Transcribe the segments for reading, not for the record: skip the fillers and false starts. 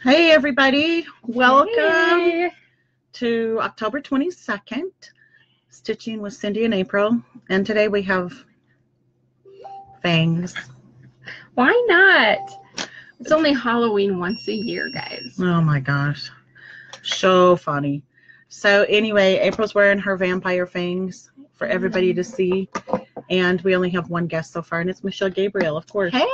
Hey everybody, welcome Hey. to October 22nd, Stitching with Cindy and April, and today we have fangs. Why not? It's only Halloween once a year, guys. Oh my gosh, so funny. So anyway, April's wearing her vampire fangs for everybody to see, and we only have one guest so far, and it's Michelle Gabriel, of course. Hey!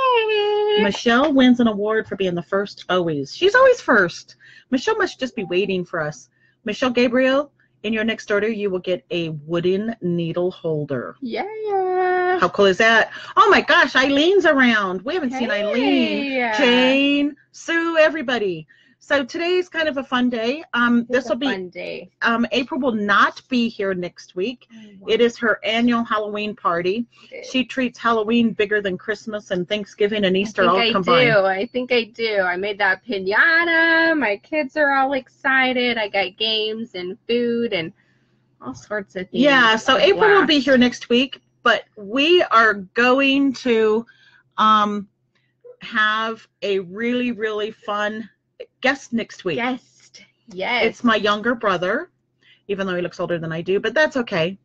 Michelle wins an award for being the first always. She's always first. Michelle must just be waiting for us. Michelle Gabriel, in your next order, you will get a wooden needle holder. Yeah! How cool is that? Oh my gosh, Eileen's around. We haven't seen Eileen. Jane, Sue, everybody. So today's kind of a fun day. This will be fun day. April will not be here next week. It is her annual Halloween party. She treats Halloween bigger than Christmas and Thanksgiving and Easter all combined. I think I do. I made that piñata. My kids are all excited. I got games and food and all sorts of things. Yeah, so April will be here next week, but we are going to have a really, really fun guest next week. Yes. It's my younger brother, even though he looks older than I do, but that's okay.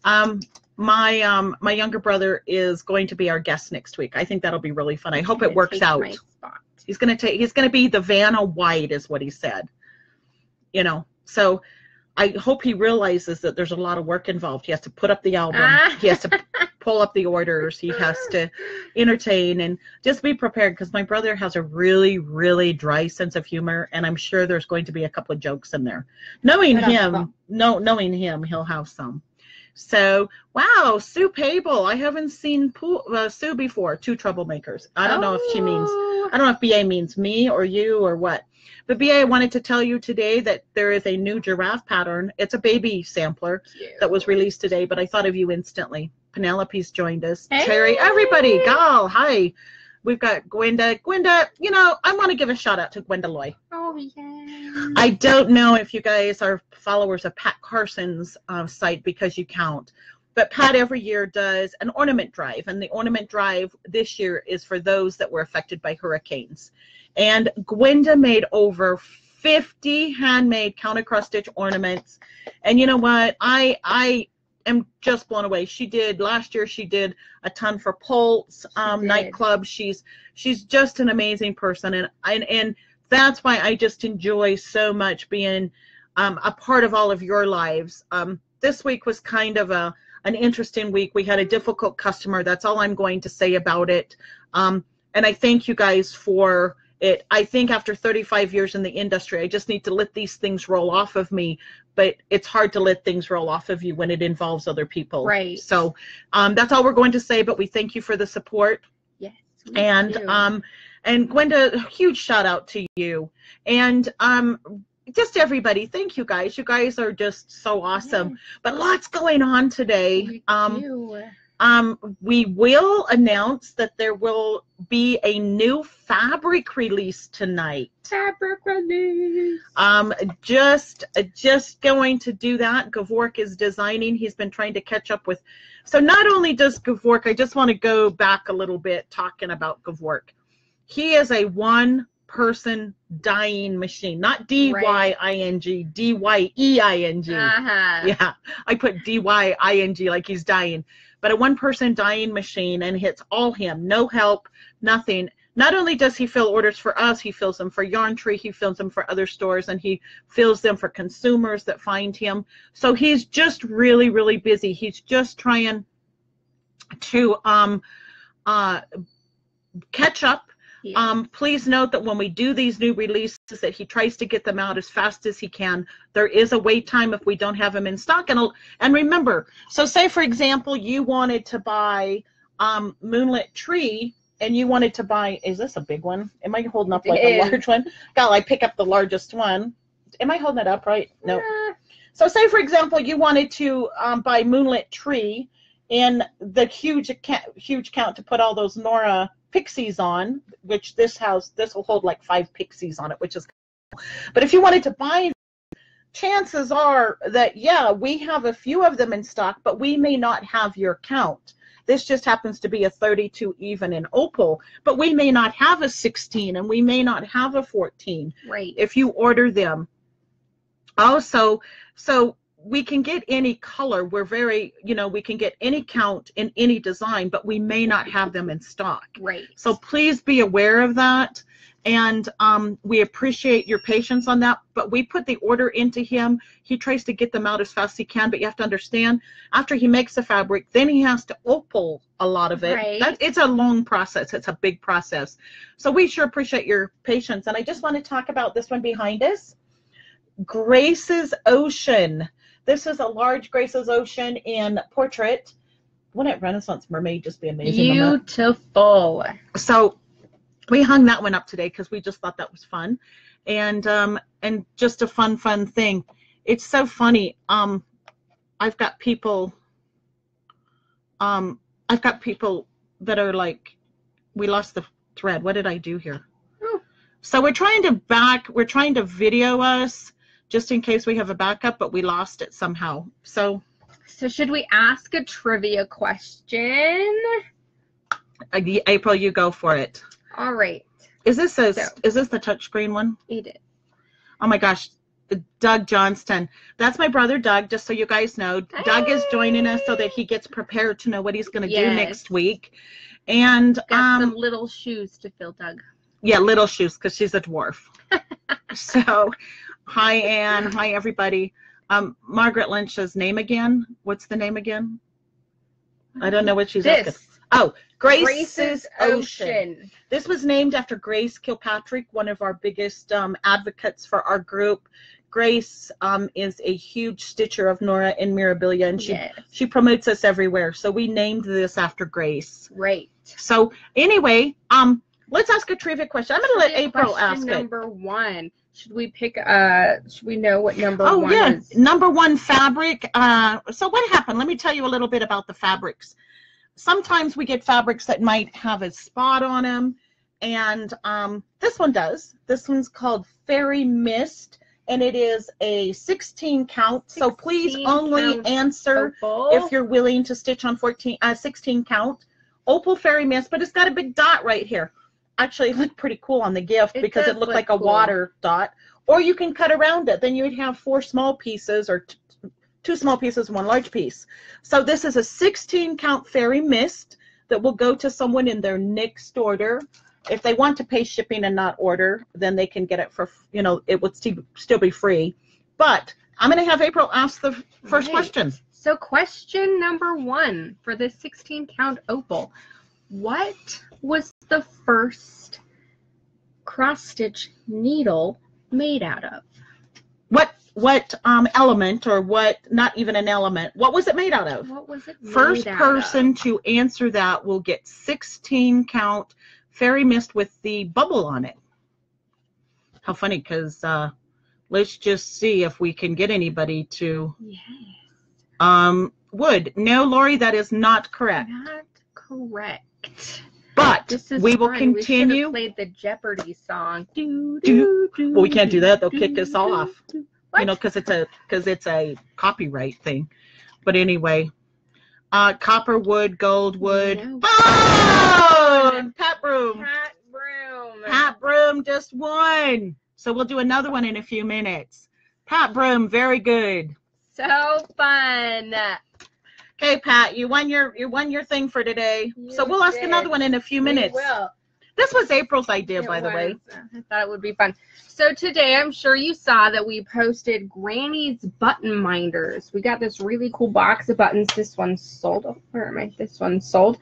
My younger brother is going to be our guest next week. I think that'll be really fun. I hope it works out. He's gonna be the Vanna White, is what he said. You know, so I hope he realizes that there's a lot of work involved. He has to put up the album. He has to pull up the orders. He has to entertain, and just be prepared, because my brother has a really, really dry sense of humor, and I'm sure there's going to be a couple of jokes in there. Knowing him, he'll have some. So, wow, Sue Pable. I haven't seen Sue before. Two troublemakers. I don't know if she means, I don't know if BA means me or you or what. But BA, I wanted to tell you today that there is a new giraffe pattern. It's a baby sampler that was released today, but I thought of you instantly. Penelope's joined us. Hey. Terry, everybody, Gal, hi. We've got Gwenda. Gwenda, you know, I want to give a shout out to Gwenda Loy. Oh, yeah. I don't know if you guys are followers of Pat Carson's site, because you count. But Pat every year does an ornament drive, and the ornament drive this year is for those that were affected by hurricanes. And Gwenda made over 50 handmade counter-cross stitch ornaments. And you know what? I am just blown away. Last year she did a ton for Pulse nightclub. She's just an amazing person, and that's why I just enjoy so much being a part of all of your lives. This week was kind of an interesting week. We had a difficult customer. That's all I'm going to say about it. And I thank you guys for it. I think after 35 years in the industry, I just need to let these things roll off of me. But it's hard to let things roll off of you when it involves other people. Right. So that's all we're going to say. But we thank you for the support. Yes. And Gwenda, a huge shout out to you. And just everybody, thank you guys. You guys are just so awesome. Yes. But lots going on today. We will announce that there will be a new fabric release tonight. Fabric release. Just going to do that. Gavork is designing. He's been trying to catch up with. So not only does Gavork, I just want to go back a little bit talking about Gavork. He is a one-person dyeing machine, not D-Y-I-N-G, D-Y-E-I-N-G. Yeah, I put D-Y-I-N-G like he's dying. But a one-person dyeing machine, and it's all him, no help, nothing. Not only does he fill orders for us, he fills them for Yarn Tree, he fills them for other stores, and he fills them for consumers that find him. So he's just really, really busy. He's just trying to catch up. Yeah. Please note that when we do these new releases, that he tries to get them out as fast as he can. There is a wait time if we don't have them in stock. And remember, so say, for example, you wanted to buy Moonlit Tree, and you wanted to buy, is this a big one? Am I holding up like a large one? God, I pick up the largest one. Am I holding it up right? No. So say, for example, you wanted to buy Moonlit Tree in the huge count to put all those Nora pixies on, which this will hold like 5 pixies on it, which is cool. But if you wanted to buy, chances are that, yeah, we have a few of them in stock, but we may not have your count. This just happens to be a 32 even in opal, but we may not have a 16 and we may not have a 14 Right. if you order them. Also, so we can get any color. We're very, you know, we can get any count in any design, but we may not have them in stock. Right. So please be aware of that. And we appreciate your patience on that, but we put the order into him. He tries to get them out as fast as he can, but you have to understand, after he makes the fabric, then he has to opal a lot of it. Right. It's a long process. It's a big process. So we sure appreciate your patience. And I just want to talk about this one behind us, Grace's Ocean. This is a large Grace's Ocean in portrait. Wouldn't it Renaissance Mermaid just be amazing? Beautiful. So we hung that one up today because we just thought that was fun, and just a fun thing. It's so funny. I've got people that are like, we lost the thread. What did I do here? Oh. So we're trying to video us just in case we have a backup, but we lost it somehow. So should we ask a trivia question? April, you go for it. All right. Is this the touchscreen one? It is. Oh my gosh, Doug Johnston. That's my brother Doug, just so you guys know. Hey! Doug is joining us so that he gets prepared to know what he's going to do Yes. next week. And Got some little shoes to fill, Doug. yeah, little shoes, because she's a dwarf. So hi Ann, hi everybody. Margaret Lynch's name again. What's the name again? I don't know what she's asking. Oh, Grace's Ocean. This was named after Grace Kilpatrick, one of our biggest advocates for our group. Grace is a huge stitcher of Nora and Mirabilia, and she promotes us everywhere. So we named this after Grace. Right. So anyway, let's ask a trivia question. I'm going to let April ask it. Number one. Should we pick? Should we know what number one is? Oh yeah, number one fabric. So what happened? Let me tell you a little bit about the fabrics. Sometimes we get fabrics that might have a spot on them, and this one does. This one's called Fairy Mist, and it is a 16 count. So please only answer if you're willing to stitch on 16 count. Opal Fairy Mist, but it's got a big dot right here. Actually, it looked pretty cool on the gift because it looked like a water dot. Or you can cut around it. Then you'd have 4 small pieces, or 2 small pieces, 1 large piece. So this is a 16 count Fairy Mist that will go to someone in their next order. If they want to pay shipping and not order, then they can get it for, you know, it would still be free. But I'm going to have April ask the first question. So question number one for this 16 count opal. What was the first cross stitch needle made out of? What element, or what, not even an element, what was it made out of? What was it made First out person of? to answer that will get 16 count Fairy Mist with the bubble on it. How funny, because let's just see if we can get anybody to. Yes. Wood. No, Lori, that is not correct. Not correct. But we will continue. We should have played the Jeopardy song. Well, we can't do that. They'll kick us off. What? You know, because it's a copyright thing. But anyway, copper wood, gold wood. No. Oh! Pat Broom. Pat Broom. Pat Broom just won. So we'll do another one in a few minutes. Pat Broom, very good. So fun. Okay, Pat, you won your thing for today. So we'll ask another one in a few minutes. We will. This was April's idea, by the way. I thought it would be fun. So today, I'm sure you saw that we posted Granny's button minders. We got this really cool box of buttons. This one's sold. Oh, where am I? This one's sold.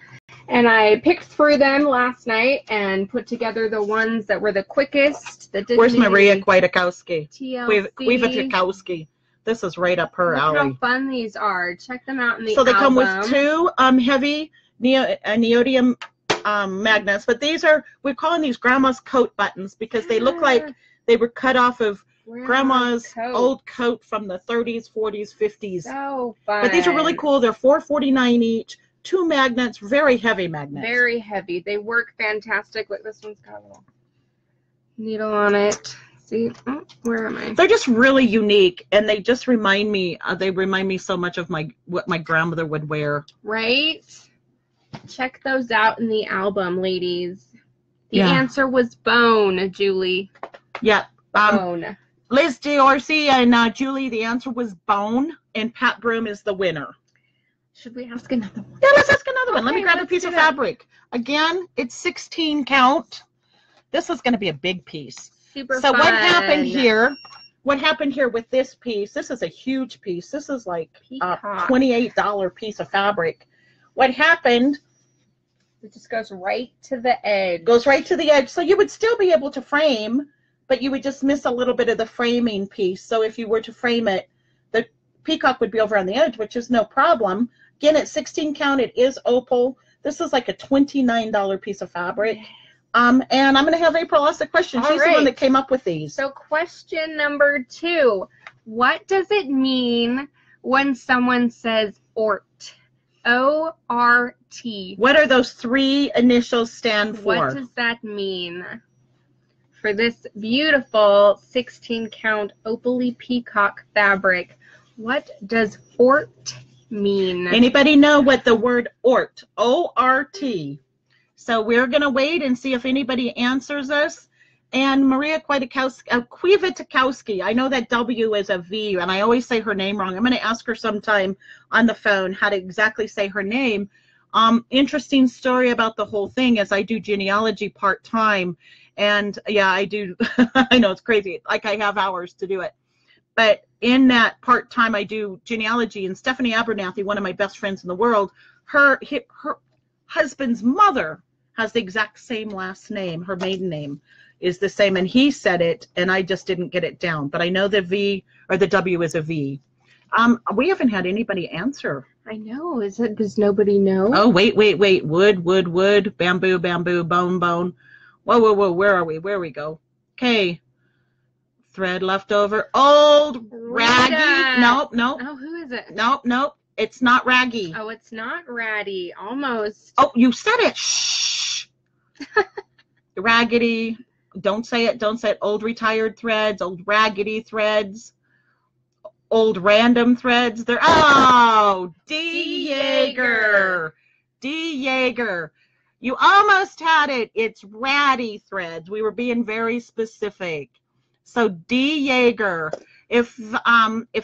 And I picked through them last night and put together the ones that were the quickest. Where's Maria Kwiatkowski? TLC. Kwiatkowski. This is right up her alley. Look how fun these are. Check them out in the So they album. come with 2 heavy neodymium magnets, but these are, we're calling these Grandma's coat buttons because they look like they were cut off of Grandma's old coat from the 30s, 40s, 50s. So fun. But these are really cool. They're $4.49 each. 2 magnets, very heavy magnets. Very heavy. They work fantastic. Look, this one's got a little needle on it. See, where am I? They're just really unique, and they just remind me. They remind me so much of what my grandmother would wear. Right. Check those out in the album, ladies. The Yeah. answer was bone, Julie. Yeah. Bone. Liz D'Orsi and Julie, the answer was bone, and Pat Broom is the winner. Should we ask another one? Yeah, let's ask another one. Let me Okay, grab a let's piece do of that. fabric. Again, it's 16 count. This is going to be a big piece. Super So fun. what happened here? What happened here with this piece? This is a huge piece. This is like a Peacock. $28 piece of fabric. What happened? It just goes right to the edge. Goes right to the edge. So you would still be able to frame, but you would just miss a little bit of the framing piece. So if you were to frame it, the peacock would be over on the edge, which is no problem. Again, at 16 count, it is opal. This is like a $29 piece of fabric. And I'm going to have April ask the question. All She's the one that came up with these. So question number 2. What does it mean when someone says ORT? O-R-T. What are those 3 initials stand for? What does that mean? For this beautiful 16 count opaly peacock fabric, what does ORT mean? Anybody know what the word ORT, O-R-T? So we're going to wait and see if anybody answers us. And Maria Kwiatkowski, I know that W is a V, and I always say her name wrong. I'm going to ask her sometime on the phone how to exactly say her name. Interesting story about the whole thing is I do genealogy part-time. And, yeah, I do. I know it's crazy. Like, I have hours to do it. But in that part-time, I do genealogy. And Stephanie Abernathy, one of my best friends in the world, her husband's mother has the exact same last name. Her maiden name is the same. And he said it, and I just didn't get it down. But I know the V or the W is a V. We haven't had anybody answer. I know. Does nobody know? Oh, wait. Wood, bamboo, bone. Whoa. Where are we? Where we go? Okay. Thread left over. Old raggy. Rita. Nope. Oh, who is it? Nope. It's not raggy. Oh, it's not ratty. Almost. Oh, you said it. Shh. Raggedy. Don't say it. Old retired threads. Old raggedy threads. Old random threads. D. Yeager. D. Yeager. You almost had it. It's ratty threads. We were being very specific. So D. Yeager. If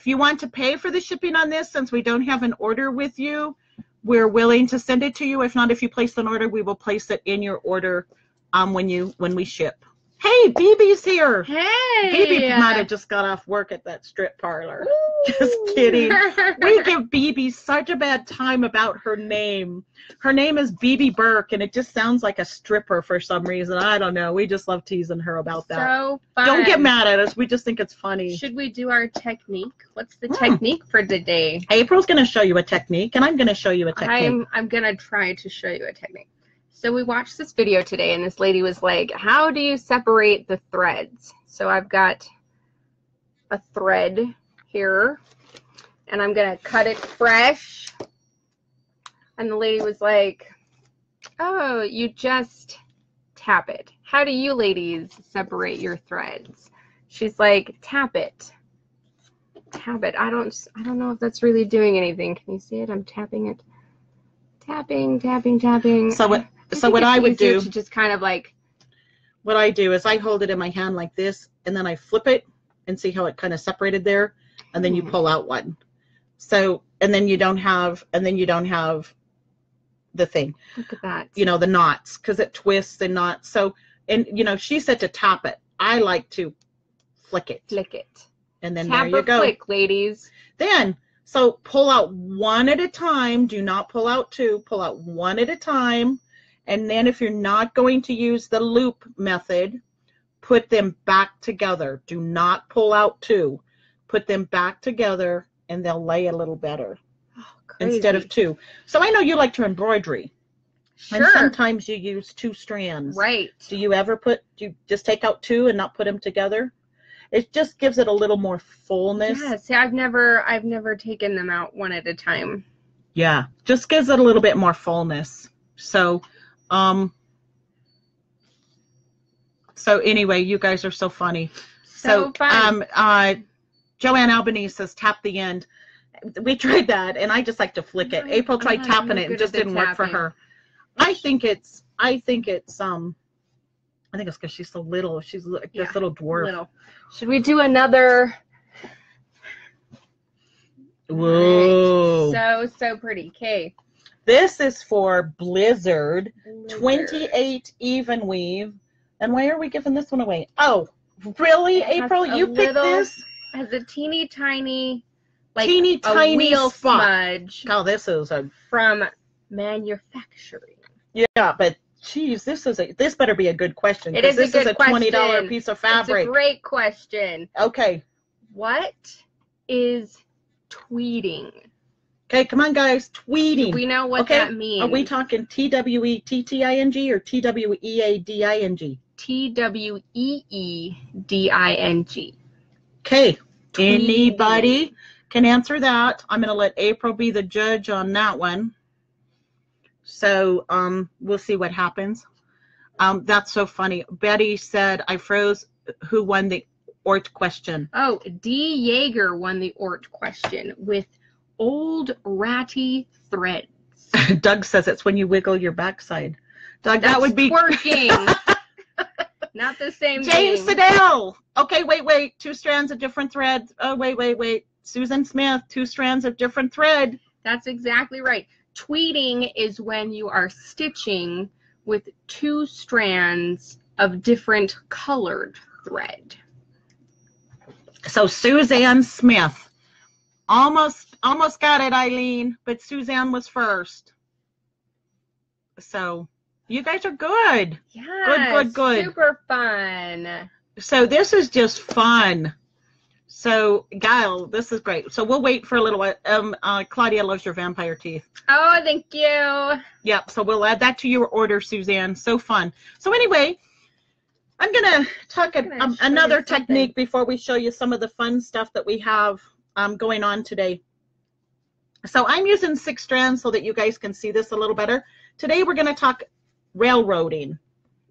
you want to pay for the shipping on this, since we don't have an order with you, we're willing to send it to you. If not, if you place an order, we will place it in your order when we ship. Hey, BB's here. Hey. BB might have just got off work at that strip parlor. Just kidding. We give BB such a bad time about her name. Her name is BB Burke, and it just sounds like a stripper for some reason. I don't know. We just love teasing her about that. So fun. Don't get mad at us. We just think it's funny. Should we do our technique? What's the technique for today? April's going to show you a technique, and I'm going to show you a technique. I'm going to try to show you a technique. So we watched this video today, and this lady was like, how do you separate the threads? So I've got a thread here, and I'm going to cut it fresh. And the lady was like, oh, you just tap it. How do you ladies separate your threads? She's like, tap it. Tap it. I don't know if that's really doing anything. Can you see it? I'm tapping it. Tapping. So what I would do to just kind of like, what I do is I hold it in my hand like this, and then I flip it and see how it kind of separated there, and then you pull out one. So, and then you don't have the thing. Look at that. You know, the knots, because it twists and knots. So, and you know, she said to tap it. I like to flick it. Flick it. And then Tap there you go. Flick, ladies. Then, so pull out one at a time. Do not pull out two. Pull out one at a time. And then if you're not going to use the loop method, put them back together. Do not pull out two. Put them back together, and they'll lay a little better instead of two. So I know you like to embroidery. Sure. And sometimes you use two strands. Right. Do you just take out two and not put them together? It just gives it a little more fullness. Yeah, see, I've never taken them out one at a time. Yeah, just gives it a little bit more fullness. So anyway, you guys are so funny. So fun. Joanne Albanese says tap the end. We tried that, and I just like to flick it. April tried tapping it, and just didn't work for her. I think it's because she's so little. She's like this little dwarf. Little. Should we do another? Whoa. Right. So pretty. Okay. This is for Blizzard. 28 even weave. And why are we giving this one away? Oh, really, April? You picked this? It has a teeny tiny, like tiny wheel spot. smudge. Oh, this is from manufacturing. Yeah, but geez, this better be a good question. It is this a good is a $20 piece of fabric. It's a great question. Okay. What is tweeting? Okay, come on, guys. Tweeting. Do we know what that means? Are we talking TWETTING or TWEADING? TWEEDING. Okay. Anybody can answer that. I'm going to let April be the judge on that one. So we'll see what happens. That's so funny. Betty said, I froze. Who won the Ort question? Oh, D. Yeager won the Ort question with old ratty threads. Doug says it's when you wiggle your backside. Doug, that would be twerking. Not the same James thing. Siddell. Okay, wait. 2 strands of different threads. Oh, wait. Susan Smith, 2 strands of different thread. That's exactly right. Tweeting is when you are stitching with 2 strands of different colored thread. So Suzanne Smith. Almost got it, Eileen, but Suzanne was first. So you guys are good. Yeah, good. Super fun. So this is just fun. So Guile, this is great. So we'll wait for a little while. Claudia loves your vampire teeth. Oh, thank you. Yep. So we'll add that to your order, Suzanne. So fun. So anyway, I'm gonna talk another technique before we show you some of the fun stuff that we have going on today. So I'm using 6 strands so that you guys can see this a little better. Today we're going to talk railroading.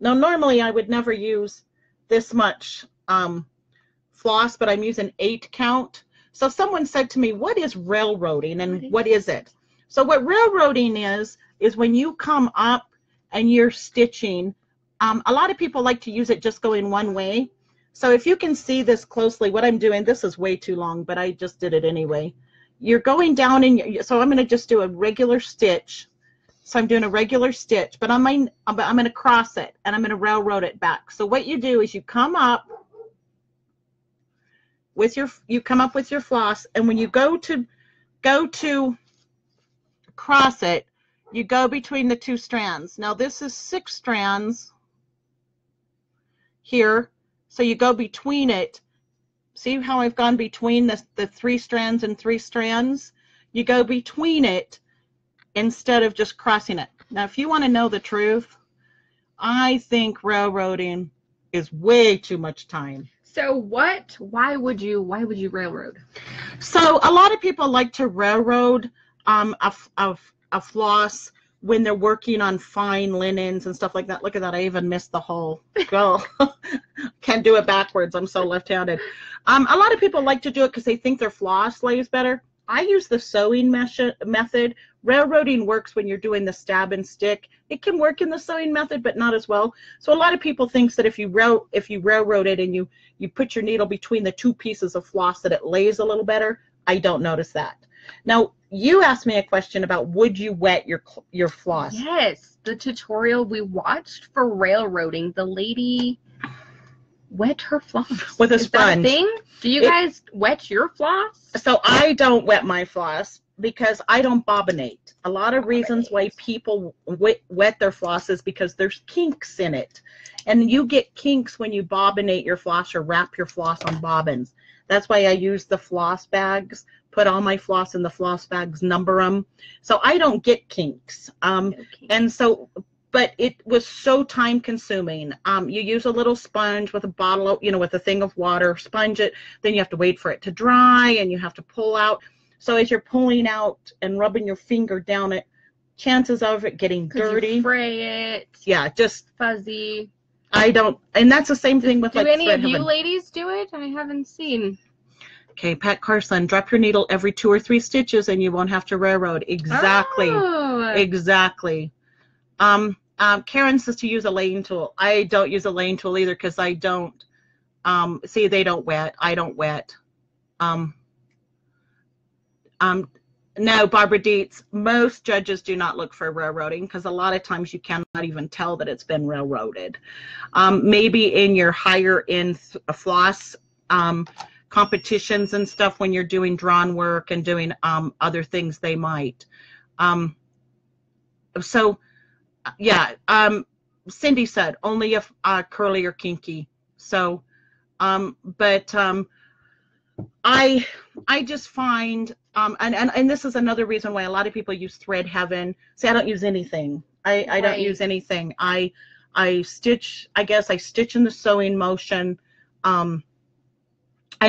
Now normally I would never use this much floss, but I'm using 8 count. So someone said to me, what is railroading and what is it? So what railroading is when you come up and you're stitching. A lot of people like to use it just going one way. So if you can see this closely, what I'm doing, this is way too long, but I just did it anyway. You're going down so I'm going to just do a regular stitch. So I'm doing a regular stitch, but I'm going to cross it and I'm going to railroad it back. So what you do is you come up with your floss, and when you go to cross it, you go between the 2 strands. Now this is 6 strands here. So you go between it. See how I've gone between the 3 strands and 3 strands? You go between it instead of just crossing it. Now, if you want to know the truth, I think railroading is way too much time. So why would you railroad? So a lot of people like to railroad a floss when they're working on fine linens and stuff like that. Look at that. I even missed the hole. Go. Can't do it backwards. I'm so left-handed. A lot of people like to do it because they think their floss lays better. I use the sewing method. Railroading works when you're doing the stab and stick. It can work in the sewing method, but not as well. So a lot of people think that if you railroad it and you put your needle between the 2 pieces of floss that it lays a little better. I don't notice that. Now, you asked me a question about would you wet your floss? Yes, the tutorial we watched for railroading, the lady wet her floss. With a sponge. That a thing? Do you guys wet your floss? So I don't wet my floss because I don't bobbinate. A lot of reasons why people wet their floss is because there's kinks in it. And you get kinks when you bobbinate your floss or wrap your floss on bobbins. That's why I use the floss bags. Put all my floss in the floss bags, number them. So I don't get kinks. And so, but it was so time consuming. You use a little sponge with a bottle, with a thing of water, sponge it. Then you have to wait for it to dry and you have to pull out. So as you're pulling out and rubbing your finger down it, chances of it getting dirty. You fray it. Yeah, just fuzzy. I don't, and that's the same thing with do any of you ladies do it? I haven't seen. Okay, Pat Carson, drop your needle every 2 or 3 stitches and you won't have to railroad. Exactly. Oh. Exactly. Karen says to use a lane tool. I don't use a lane tool either because I don't, see, they don't wet. I don't wet. No, Barbara Dietz, most judges do not look for railroading because a lot of times you cannot even tell that it's been railroaded. Maybe in your higher end floss competitions and stuff when you're doing drawn work and doing other things, they might. So, yeah, Cindy said only if curly or kinky. So, but I just find, and this is another reason why a lot of people use Thread Heaven. See, I don't use anything. I don't use anything. I stitch, I guess I stitch in the sewing motion. I'm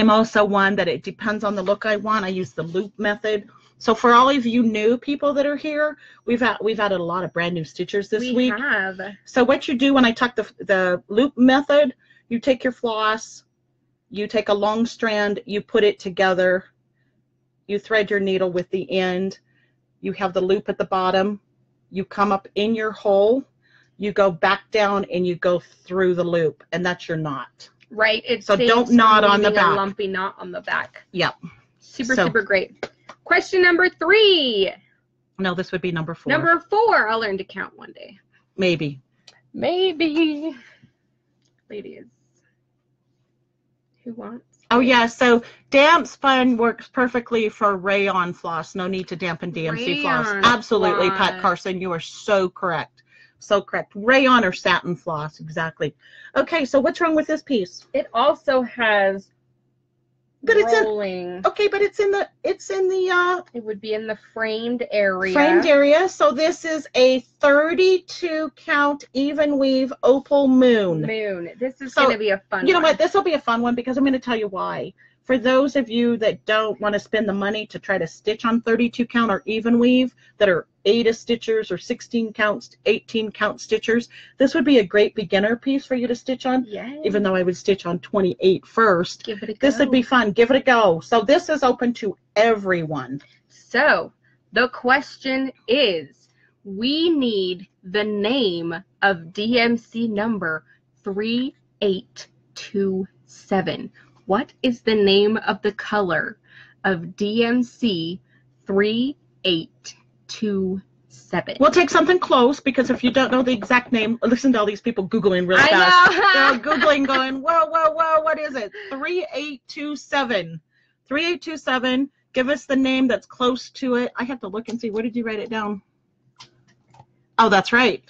also one that it depends on the look I want. I use the loop method. So for all of you new people that are here, we've added a lot of brand new stitchers this week. We have. So what you do when I talk the loop method, you take your floss, you take a long strand, you put it together, you thread your needle with the end, you have the loop at the bottom, you come up in your hole, you go back down and you go through the loop, and that's your knot. Right. It so don't knot on the back. A lumpy knot on the back. Yep. Super great. Question number 3. No, this would be number 4. Number 4. I'll learn to count one day. Maybe. Maybe. Ladies. Who wants? Oh, yeah. So damp spun works perfectly for rayon floss. No need to dampen DMC floss. Absolutely, floss. Pat Carson. You are so correct. So correct. Rayon or satin floss. Exactly. Okay. So what's wrong with this piece? It also has rolling. Okay, but it's in the it would be in the framed area. Framed area. So this is a 32 count even weave opal moon. This is going to be a fun one. You know what? This will be a fun one because I'm going to tell you why. For those of you that don't want to spend the money to try to stitch on 32 count or even weave that are 8 stitchers or 16 counts, 18 count stitchers, this would be a great beginner piece for you to stitch on. Yes. Even though I would stitch on 28 first. Give it a go. This would be fun. Give it a go. So this is open to everyone. So the question is, we need the name of DMC number 3827. What is the name of the color of DMC 3827? We'll take something close because if you don't know the exact name, listen to all these people Googling really fast. They're Googling going, whoa, what is it? 3827. 3827. Give us the name that's close to it. I have to look and see. Where did you write it down? Oh, that's right.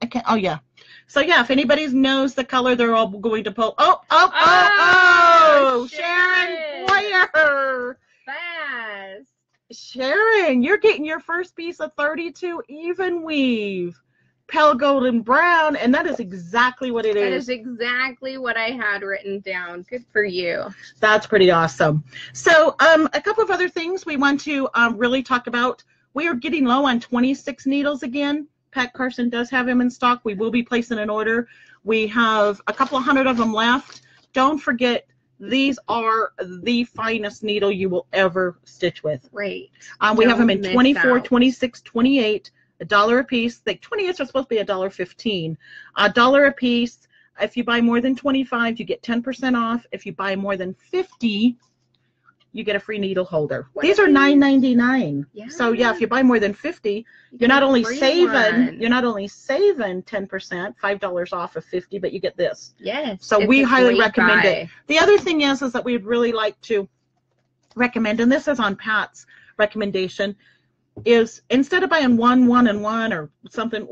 I can't. Oh, yeah. So, yeah, if anybody knows the color, they're all going to pull. Oh, Sharon Boyer. Fast. Sharon, you're getting your first piece of 32 even weave. Pale golden brown, and that is exactly what it is. That is exactly what I had written down. Good for you. That's pretty awesome. So, a couple of other things we want to really talk about. We are getting low on 26 needles again. Pat Carson does have them in stock. We will be placing an order. We have a couple of hundred of them left. Don't forget, these are the finest needle you will ever stitch with. Great. We have them in 24, 26, 28, $1 a piece. The 28s are supposed to be $1.15. $1 a piece. If you buy more than 25, you get 10% off. If you buy more than 50, you get a free needle holder. These are $9.99. Yeah. So yeah, if you buy more than 50, you're not only saving 10%, $5 off of 50, but you get this. Yes. So we highly recommend it. The other thing is that we'd really like to recommend, and this is on Pat's recommendation, is instead of buying one and one or something,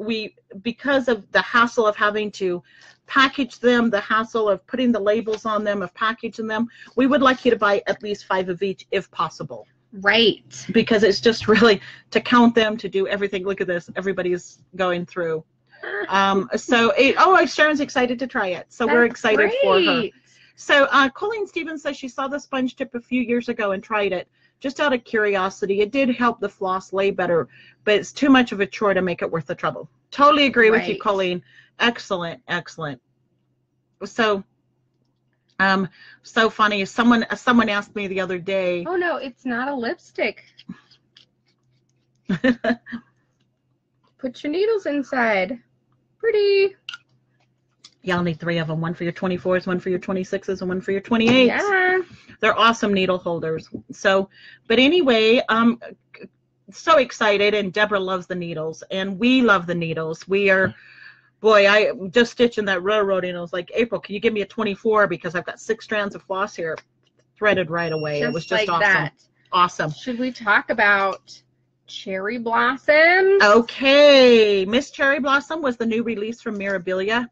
because of the hassle of having to package them, the hassle of putting the labels on them, of packaging them, we would like you to buy at least 5 of each if possible. Right. Because it's just really to count them, to do everything. Look at this. Everybody's going through. Sharon's excited to try it. So we're excited for her. So Colleen Stevens says she saw the sponge tip a few years ago and tried it. Just out of curiosity, it did help the floss lay better, but it's too much of a chore to make it worth the trouble. Totally agree with you, Colleen. Excellent. So, so funny. Someone asked me the other day. Oh no, it's not a lipstick. Put your needles inside. Pretty. Y'all need 3 of them. One for your 24s, one for your 26s, and one for your 28s. Yeah. They're awesome needle holders. So, but anyway, so excited, and Deborah loves the needles, and we love the needles. We are, boy, I just stitching that railroading. I was like, April, can you give me a 24 because I've got 6 strands of floss here, threaded right away. It was just like awesome. That. Awesome. Should we talk about Cherry Blossoms? Okay, Miss Cherry Blossom was the new release from Mirabilia.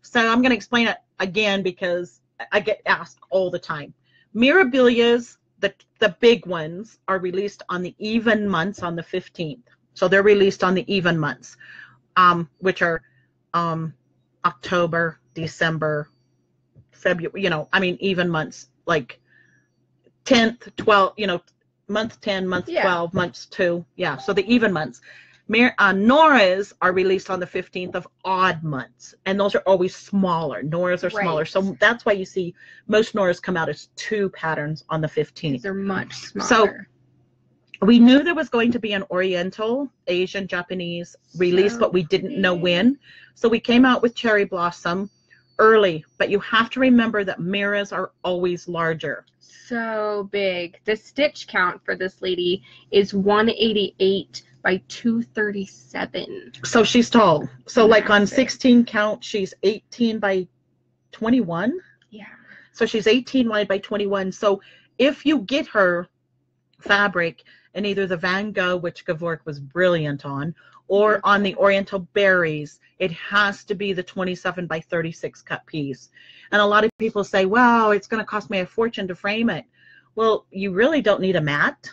So I'm going to explain it again because I get asked all the time. Mirabilia's, the big ones, are released on the even months on the 15th. So they're released on the even months, which are October, December, February, even months, like 10th, 12th, month 10, month 12, months 2. Yeah, so the even months. Nora's are released on the 15th of odd months, and those are always smaller. Nora's are smaller, so that's why you see most Nora's come out as 2 patterns on the 15th. They're much smaller. So we knew there was going to be an Oriental, Asian, Japanese release, but we didn't know when. So we came out with Cherry Blossom early, but you have to remember that Mira's are always larger. So big. The stitch count for this lady is 188 by 237. So she's tall. So like on 16 count, she's 18 by 21. Yeah. So she's 18 wide by 21. So if you get her fabric in either the Van Gogh, which Gavork was brilliant on, or on the Oriental Berries, it has to be the 27 by 36 cut piece. And a lot of people say, wow, it's going to cost me a fortune to frame it. Well, you really don't need a mat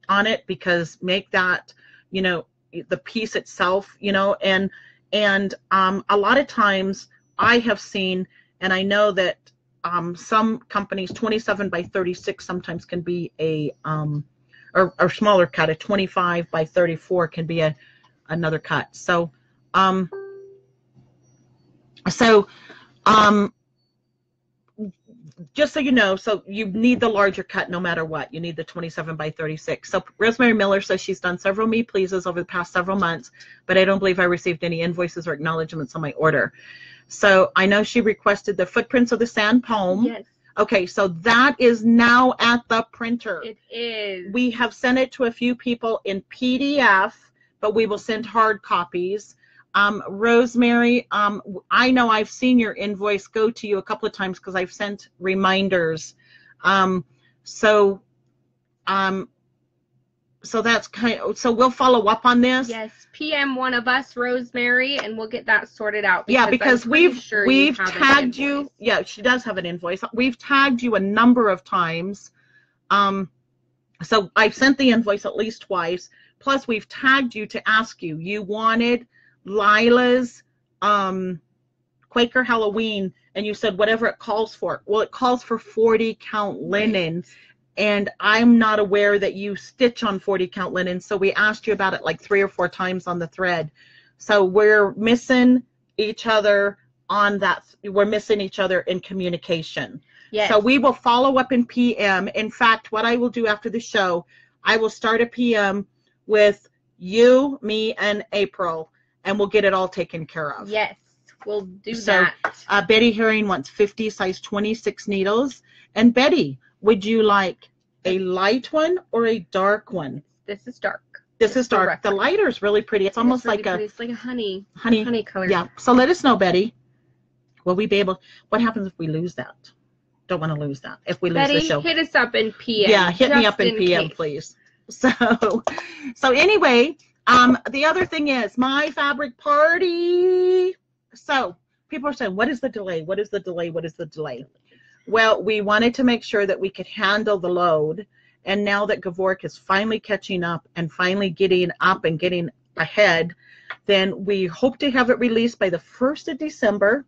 on it, because make that, the piece itself, and a lot of times I have seen, and I know that some companies, 27 by 36 sometimes can be a, or smaller cut, a 25 by 34 can be another cut. So, just so you know, so you need the larger cut no matter what. You need the 27 by 36. So Rosemary Miller says she's done several Me Pleases over the past several months, but I don't believe I received any invoices or acknowledgments on my order. So I know she requested the Footprints of the Sand poem. Yes. Okay, so that is now at the printer. It is. We have sent it to a few people in PDF, but we will send hard copies. Rosemary, I know I've seen your invoice go to you a couple of times because I've sent reminders. So that's so we'll follow up on this. Yes, PM one of us, Rosemary, and we'll get that sorted out. Because we've tagged you. Yeah, she does have an invoice. We've tagged you a number of times. So I've sent the invoice at least twice. Plus, we've tagged you to ask you. You wanted Lila's Quaker Halloween, and you said whatever it calls for. Well, it calls for 40 count linen, and I'm not aware that you stitch on 40 count linen, so we asked you about it like 3 or 4 times on the thread. So we're missing each other on that. We're missing each other in communication. Yes. So we will follow up in PM. In fact, what I will do after the show, I will start a PM with you, me, and April, and we'll get it all taken care of. Yes, we'll do that. Betty Herring wants 50 size 26 needles. And Betty, would you like a light one or a dark one? This is dark. This is dark. The lighter is really pretty. It's almost like a... It's like a honey color. Yeah. So let us know, Betty. Will we be able... What happens if we lose that? Don't want to lose that. If we lose the show. Betty, hit us up in PM. Yeah, hit me up in PM, please. So anyway... the other thing is my fabric party. So people are saying, what is the delay? What is the delay? What is the delay? Well, we wanted to make sure that we could handle the load. And now that Gavork is finally catching up and finally getting up and getting ahead, then we hope to have it released by the 1st of December.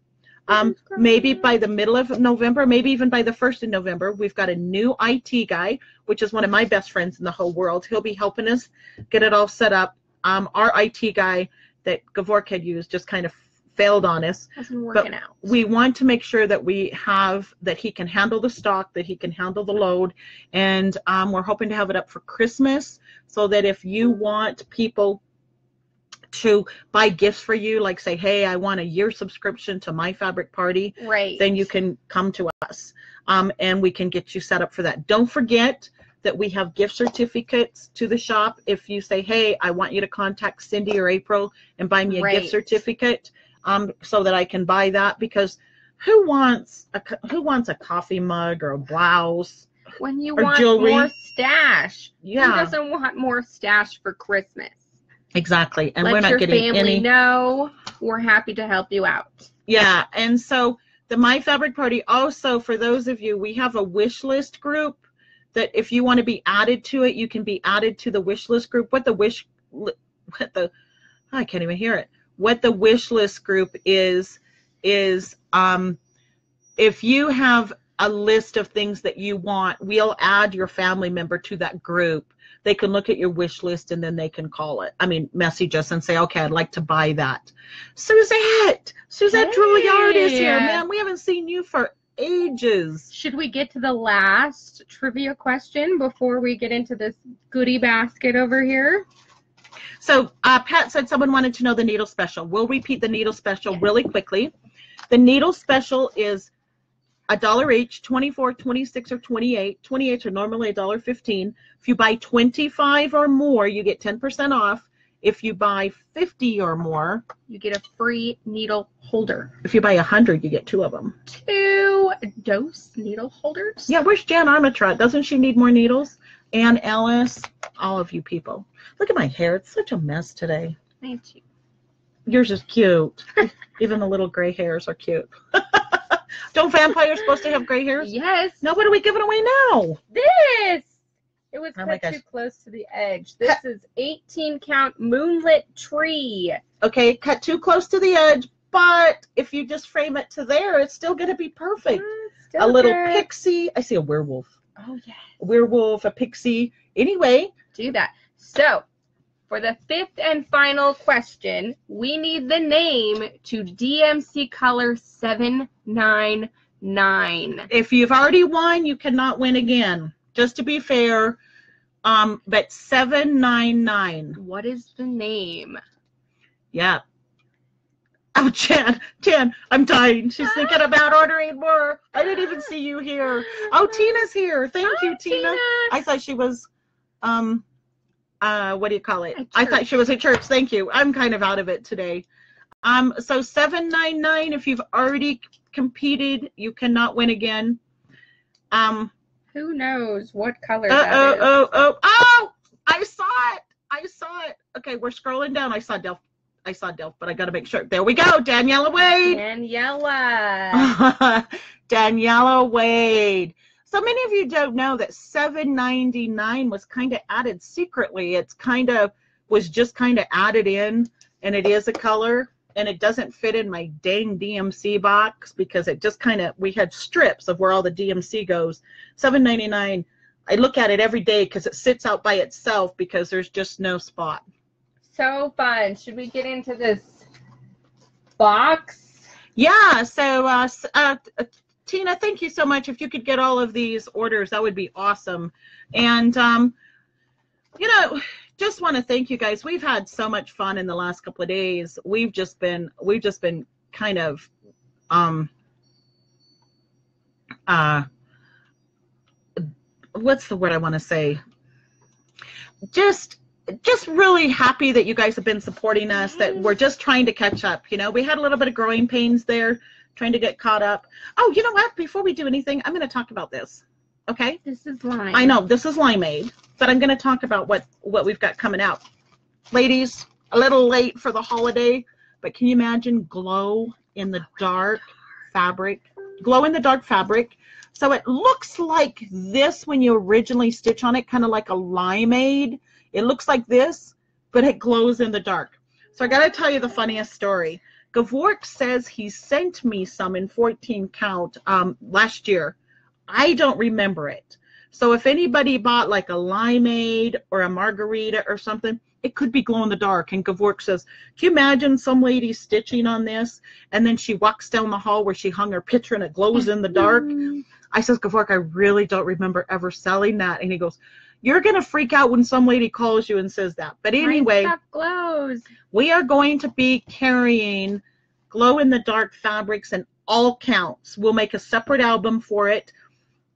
Maybe by the middle of November, maybe even by the 1st of November. We've got a new IT guy, which is one of my best friends in the whole world. He'll be helping us get it all set up. Our IT guy that Gavork had used just kind of failed on us. Hasn't working out. We want to make sure that that he can handle the stock, that he can handle the load, and we're hoping to have it up for Christmas so that if you want people to buy gifts for you, like say, hey, I want a year subscription to my fabric party, right, then you can come to us, and we can get you set up for that. Don't forget that we have gift certificates to the shop. If you say, hey, I want you to contact Cindy or April and buy me a gift certificate, so that I can buy that, because who wants a coffee mug or a blouse when you or want jewelry? More stash? Yeah. Who doesn't want more stash for Christmas? Exactly. And Let we're not your getting family any. know. We're happy to help you out. Yeah. And so the My Fabric Party, also for those of you, we have a wish list group that if you want to be added to it, you can be added to the wish list group. I can't even hear it. What the wish list group is if you have a list of things that you want, we'll add your family member to that group. They can look at your wish list and then they can message us and say, okay, I'd like to buy that. Suzette Drouillard is here. Man, we haven't seen you for ages. Should we get to the last trivia question before we get into this goodie basket over here? So Pat said someone wanted to know the needle special. We'll repeat the needle special really quickly. The needle special is $1 each, 24, 26, or 28. 28 are normally $1.15. If you buy 25 or more, you get 10% off. If you buy 50 or more, you get a free needle holder. If you buy 100, you get 2 of them. 2 dose needle holders? Yeah, where's Jan Armitrott? Doesn't she need more needles? Ann Ellis, all of you people. Look at my hair. It's such a mess today. Thank you. Yours is cute. Even the little gray hairs are cute. Don't vampires supposed to have gray hairs? Yes. No, what are we giving away now? This. It was cut too close to the edge. This is 18 count moonlit tree. Okay, cut too close to the edge, but if you just frame it to there, it's still going to be perfect. A little pixie. I see a werewolf. Oh, yes. A werewolf, a pixie. Anyway. Do that. So, for the 5th and final question, we need the name to DMC color 799. If you've already won, you cannot win again. Just to be fair, but 799. What is the name? Yeah. Oh, Jan, I'm dying. She's thinking about ordering more. I didn't even see you here. Oh, Tina's here. Thank you, Tina. I thought she was, what do you call it? I thought she was at church. Thank you. I'm kind of out of it today. So 799, if you've already competed, you cannot win again. Who knows what color that is? Oh, I saw it. Okay, we're scrolling down. I saw Delph, but I got to make sure. There we go. Daniela Wade. Daniela Wade. So many of you don't know that 799 was kind of added secretly. It's was just kind of added in, and it is a color, and it doesn't fit in my dang DMC box because it just we had strips of where all the DMC goes. 799. I look at it every day because it sits out by itself because there's just no spot. So fun. Should we get into this box? Yeah. So Tina, thank you so much. If you could get all of these orders, that would be awesome. And just want to thank you guys. We've had so much fun in the last couple of days. We've just been kind of what's the word I want to say? Just really happy that you guys have been supporting us, that we're just trying to catch up. We had a little bit of growing pains there, trying to get caught up. Oh, you know what? Before we do anything, I'm going to talk about this. Okay? This is lime. I know, this is limeade, but I'm going to talk about what we've got coming out. Ladies, a little late for the holiday, but can you imagine glow in the dark fabric? Glow in the dark fabric. So it looks like this when you originally stitch on it, kind of like a limeade. It looks like this, but it glows in the dark. So I got to tell you the funniest story. Gavork says he sent me some in 14 count last year. I don't remember it. So if anybody bought like a limeade or a margarita or something, it could be glow in the dark. And Gavork says, can you imagine some lady stitching on this and then she walks down the hall where she hung her picture and it glows in the dark? I says, Gavork, I really don't remember ever selling that. And he goes, You're going to freak out when some lady calls you and says that. But anyway, my stuff glows. We are going to be carrying glow-in-the-dark fabrics in all counts. We'll make a separate album for it.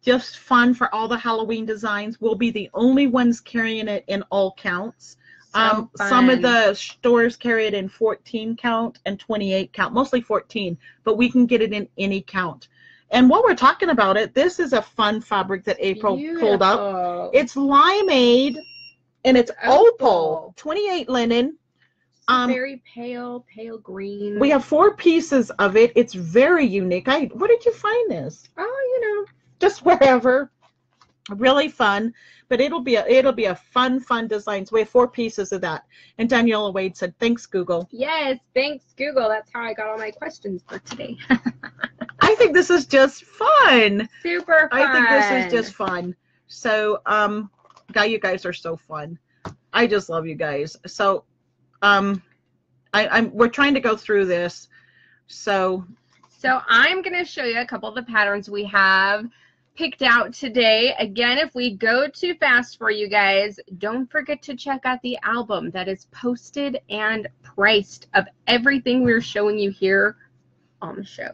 Just fun for all the Halloween designs. We'll be the only ones carrying it in all counts. Some of the stores carry it in 14 count and 28 count, mostly 14, but we can get it in any count. And while we're talking about it, this is a fun fabric that April pulled up. It's limeade and it's opal, 28 linen. Very pale green. We have 4 pieces of it. It's very unique. Where did you find this? Oh, just wherever. Really fun, but it'll be a fun design. So we have 4 pieces of that. And Daniela Wade said, "Thanks, Google." Yes, thanks, Google. That's how I got all my questions for today. I think this is just fun. Super fun. I think this is just fun. So, you guys are so fun. I just love you guys. So, we're trying to go through this. So I'm going to show you a couple of the patterns we have picked out today. Again, if we go too fast for you guys, don't forget to check out the album that is posted and priced of everything we're showing you here on the show.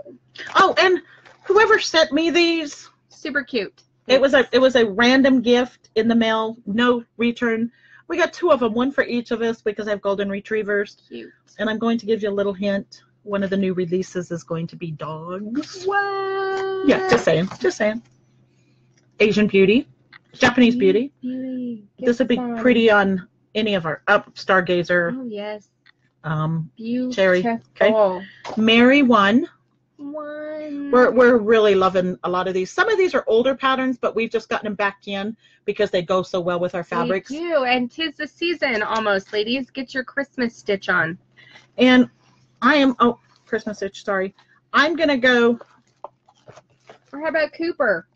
Oh, and whoever sent me these, super cute. It was a random gift in the mail, no return. We got 2 of them, one for each of us because I have golden retrievers. Cute. And I'm going to give you a little hint. One of the new releases is going to be dogs. What? Yeah, just saying. Asian beauty, Japanese beauty. This would be pretty on any of our Stargazer. Oh yes. Cherry. Okay. Mary one. We're really loving a lot of these. Some of these are older patterns, but we've just gotten them back in because they go so well with our fabrics. They do, and 'tis the season almost, ladies. Get your Christmas stitch on. And Christmas stitch. Sorry, I'm gonna go. Or how about Cooper?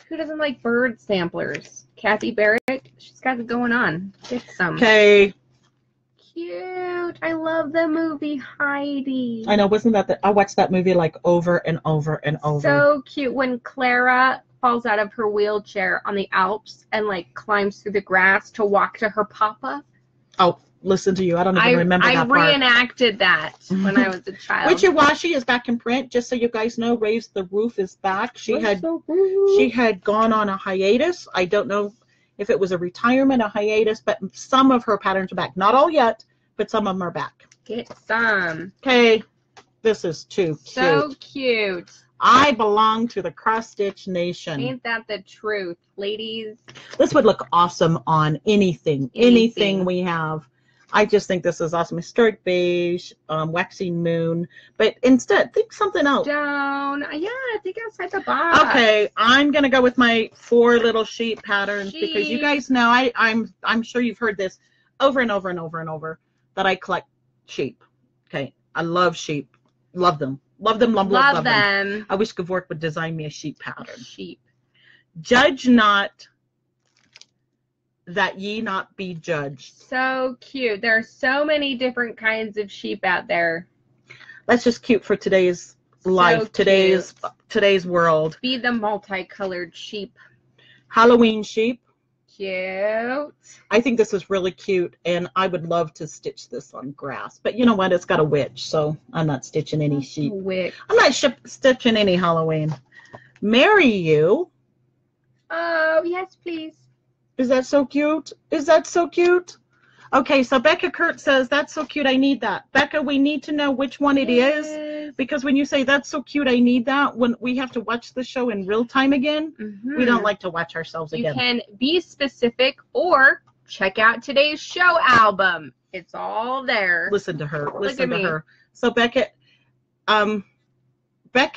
Who doesn't like bird samplers? Kathy Barrett, she's got it going on. Get some. Okay. Cute. I love the movie Heidi. I know, wasn't that I watched that movie like over and over and over. So cute when Clara falls out of her wheelchair on the Alps and like climbs through the grass to walk to her papa. Oh, listen to you. I don't even remember that part. I reenacted that when I was a child. Wichiwashi is back in print. Just so you guys know, Raise the Roof is back. She had gone on a hiatus. I don't know if it was a retirement, a hiatus, but some of her patterns are back. Not all yet, but some of them are back. Get some. Okay, this is too cute. So cute. I belong to the cross stitch nation. Ain't that the truth, ladies? This would look awesome on anything we have. I just think this is awesome. Historic beige, waxing moon, but instead think something else. Think outside the box. Okay, I'm gonna go with my 4 little sheep patterns because you guys know I'm sure you've heard this over and over and over and over that I collect sheep. Okay, I love sheep, love them, love them. I wish Gavork would design me a sheep pattern. Sheep. Judge not, that ye not be judged. So cute. There are so many different kinds of sheep out there. That's just cute for today's life, today's world. Be the multicolored sheep. Halloween sheep. Cute. I think this is really cute, and I would love to stitch this on grass. But you know what? It's got a witch, so I'm not stitching any sheep. Witch. I'm not stitching any Halloween. Marry you. Oh, yes, please. Is that so cute? Is that so cute? Okay, so Becca Kurt says, that's so cute, I need that. Becca, we need to know which one it is, because when you say that's so cute, I need that, when we have to watch the show in real time again, we don't like to watch ourselves again. You can be specific or check out today's show album. It's all there. Listen to her. Listen to her. So Becca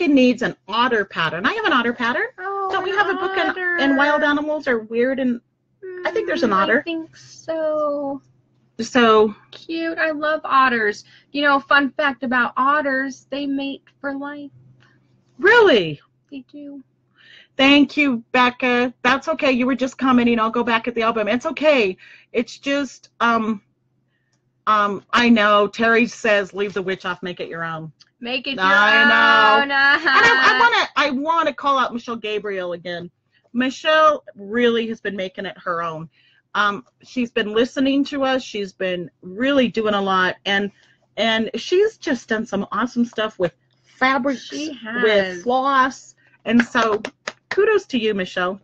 needs an otter pattern. I have an otter pattern. Oh, don't we have a book in Wild Animals or Weird and I think there's an otter. I think so. So cute. I love otters. You know, fun fact about otters, they mate for life. Really? They do. Thank you, Becca. That's okay. You were just commenting. I'll go back at the album. It's okay. It's just I know. Terry says leave the witch off, make it your own. Make it your own. And I want to call out Michelle Gabriel again. Michelle really has been making it her own. She's been listening to us. She's been really doing a lot, and she's just done some awesome stuff with fabrics, with floss, and so kudos to you, Michelle.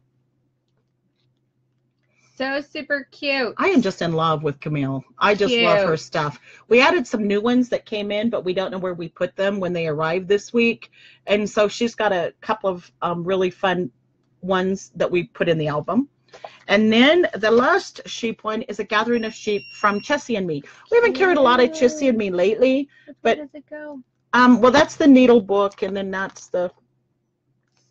So super cute. I am just in love with Camille. I just love her stuff. We added some new ones that came in, but we don't know where we put them when they arrive this week. And so she's got a couple of really fun ones that we put in the album. And then the last sheep one is a gathering of sheep from Chessie and Me. We haven't carried a lot of Chessie and Me lately, but where does it go? Well, that's the needle book, and then that's the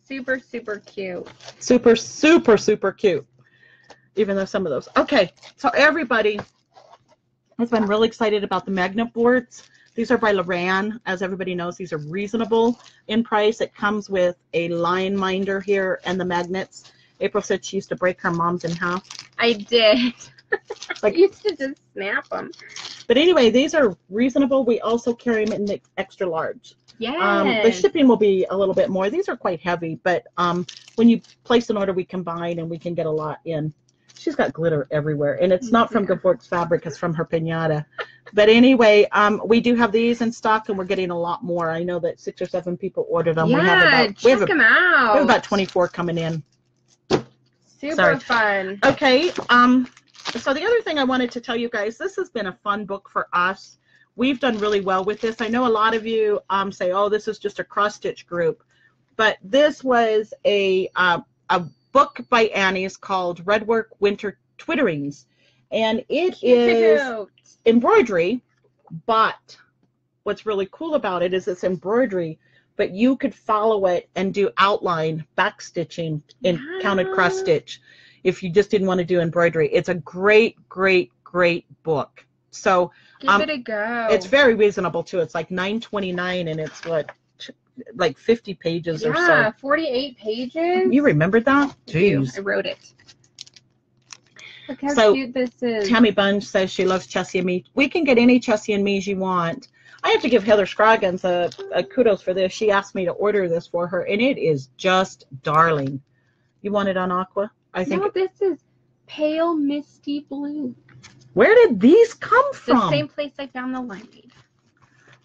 super, super cute. Super, super, super cute. Even though some of those. Okay, so everybody has been really excited about the magnet boards. These are by Loran. As everybody knows, these are reasonable in price. It comes with a line minder here and the magnets. April said she used to break her mom's in half. I did. Like, I used to just snap them. But anyway, these are reasonable. We also carry them in the extra large. Yeah. The shipping will be a little bit more. These are quite heavy, but when you place an order, we combine and we can get a lot in. She's got glitter everywhere, and it's not from Good Works Fabric, it's from her piñata. But anyway, we do have these in stock, and we're getting a lot more. I know that 6 or 7 people ordered them. Yeah, check them out. We have about 24 coming in. Super fun. Okay, so the other thing I wanted to tell you guys, this has been a fun book for us. We've done really well with this. I know a lot of you say, oh, this is just a cross-stitch group. But this was a book by Annie's called Redwork Winter Twitterings, and it is embroidery, but what's really cool about it is it's embroidery, but you could follow it and do outline back stitching in counted cross stitch if you just didn't want to do embroidery. It's a great book. So give it a go. It's very reasonable too. It's like $9.29, and it's what, like 50 pages or so. Yeah, 48 pages. You remembered that? Jeez. I wrote it. Look how cute this is. Tammy Bunge says she loves Chessie and Me. We can get any Chessie and Me's you want. I have to give Heather Scroggins a kudos for this. She asked me to order this for her, and it is just darling. You want it on aqua? I think. No, this is pale misty blue. Where did these come from? The same place I found the limeade.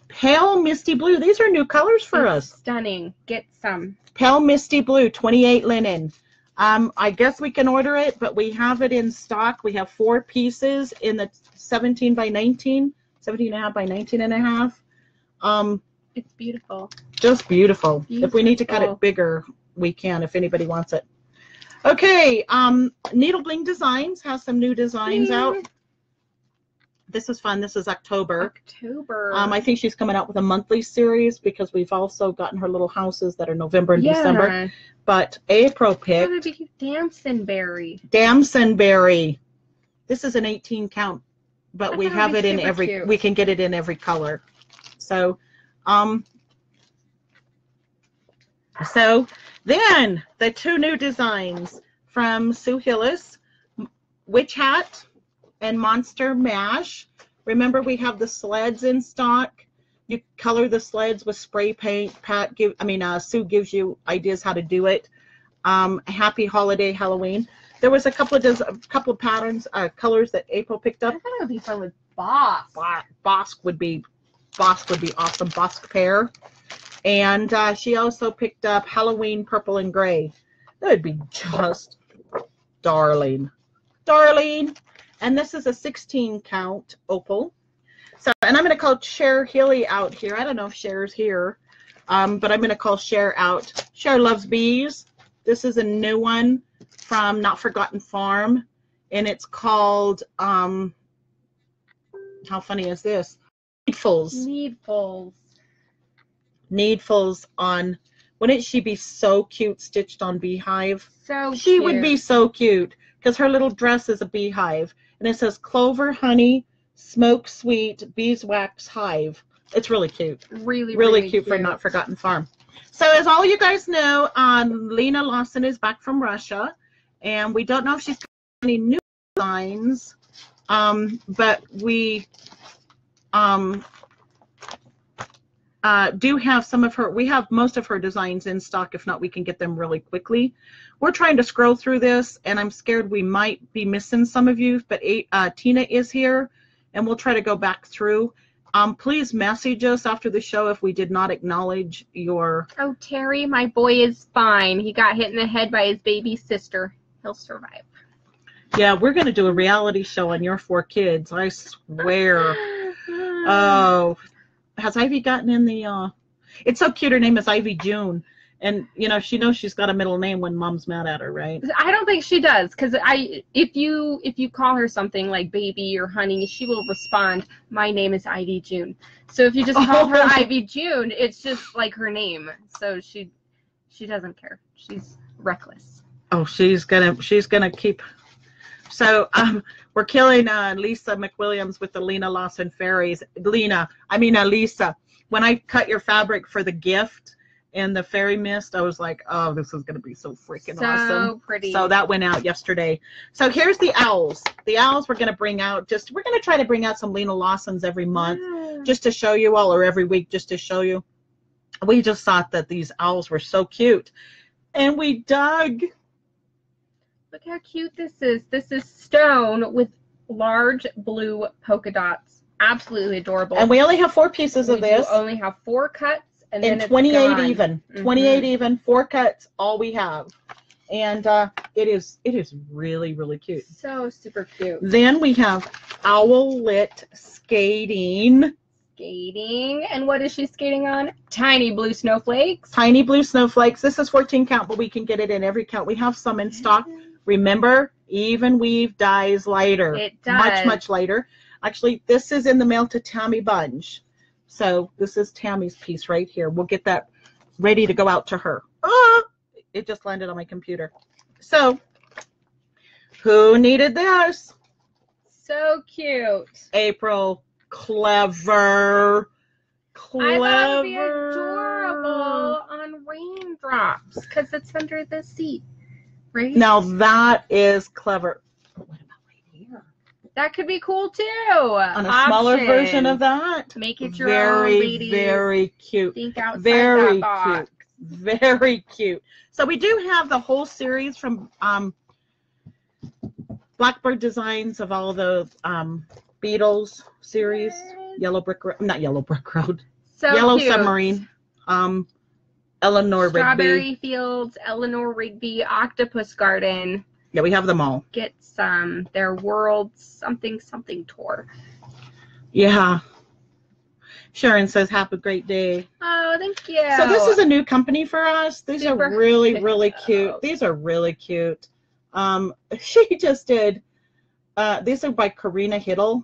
Pale misty blue. These are new colors for us. Stunning. Get some. Pale misty blue, 28 linen. I guess we can order it, but we have it in stock. We have 4 pieces in the 17 by 19, 17.5 by 19.5. It's beautiful. Just beautiful. If we need to cut it bigger, we can, if anybody wants it. Okay, Needle Bling Designs has some new designs out. This is fun. This is October. I think she's coming out with a monthly series because we've also gotten her little houses that are November and December. But April picked Damsonberry. This is an 18 count, but we have it in every. Cute. We can get it in every color. So, so then the 2 new designs from Sue Hillis, Witch Hat and Monster Mash. Remember, we have the sleds in stock. You color the sleds with spray paint. Sue gives you ideas how to do it. Happy holiday Halloween. There was a couple of patterns, colors that April picked up. I thought it would be fun with Bosque. Bosque would be awesome. Bosque pear. And she also picked up Halloween purple and gray. That would be just darling. And this is a 16 count opal. So, and I'm going to call Cher Healy out here. I don't know if Cher's here, but I'm going to call Cher out. Cher loves bees. This is a new one from Not Forgotten Farm, and it's called, how funny is this? Needfuls on, wouldn't she be so cute stitched on beehive? She would be so cute because her little dress is a beehive, and it says Clover, Honey, Smoke Sweet, Beeswax Hive. It's really cute. Really cute for Not Forgotten Farm. So as all you guys know, Lena Lawson is back from Russia, and we don't know if she's got any new designs, but we do have some of her, we have most of her designs in stock. If not, we can get them really quickly. We're trying to scroll through this, and I'm scared we might be missing some of you, but Tina is here, and we'll try to go back through. Please message us after the show if we did not acknowledge your... Oh, Terry, my boy is fine. He got hit in the head by his baby sister. He'll survive. Yeah, we're going to do a reality show on your 4 kids. I swear. Oh, has Ivy gotten in the... It's so cute. Her name is Ivy June. And, you know, she knows she's got a middle name when mom's mad at her, right? I don't think she does, because if you call her something like baby or honey, she will respond, my name is Ivy June. So if you just call her Ivy June, it's just like her name. So she doesn't care. She's reckless. Oh, she's gonna keep... So we're killing Lisa McWilliams with the Lena Lawson Fairies. Lisa, when I cut your fabric for the gift and the fairy mist, I was like, oh, this is going to be so freaking awesome. So pretty. So that went out yesterday. So here's the owls. The owls we're going to bring out, we're going to try to bring out some Lena Lawsons every month just to show you all, or every week just to show you. We just thought that these owls were so cute. And we dug. Look how cute this is. This is stone with large blue polka dots. Absolutely adorable. And we only have 4 pieces of this. We only have 4 cuts. And then 28 even. 28 even, 4 cuts, all we have. And it is really, really cute. So super cute. Then we have Owlet Skating. And what is she skating on? Tiny blue snowflakes. Tiny blue snowflakes. This is 14 count, but we can get it in every count. We have some in stock. Remember, even weave dyes lighter. It does. Much, much lighter. Actually, this is in the mail to Tammy Bunge. So this is Tammy's piece right here. We'll get that ready to go out to her. It just landed on my computer. So who needed this? So cute. April. Clever. I thought it would be adorable on raindrops because it's under the seat. Right? Now that is clever. What about right here? That could be cool too. On a smaller version of that. Make it your own, ladies. Very cute. Think outside very that box. Cute. Very cute. So we do have the whole series from Blackbird Designs of all the Beatles series. Not Yellow Brick Road. So Yellow cute. Submarine. Eleanor Strawberry Rigby. Fields, Eleanor Rigby, Octopus Garden. Yeah, we have them all. Get some. Their World something tour. Yeah. Sharon says, have a great day. Oh, thank you. So this is a new company for us. These are really, really cute. cute. These are really cute. She just did, these are by Karina Hiddle.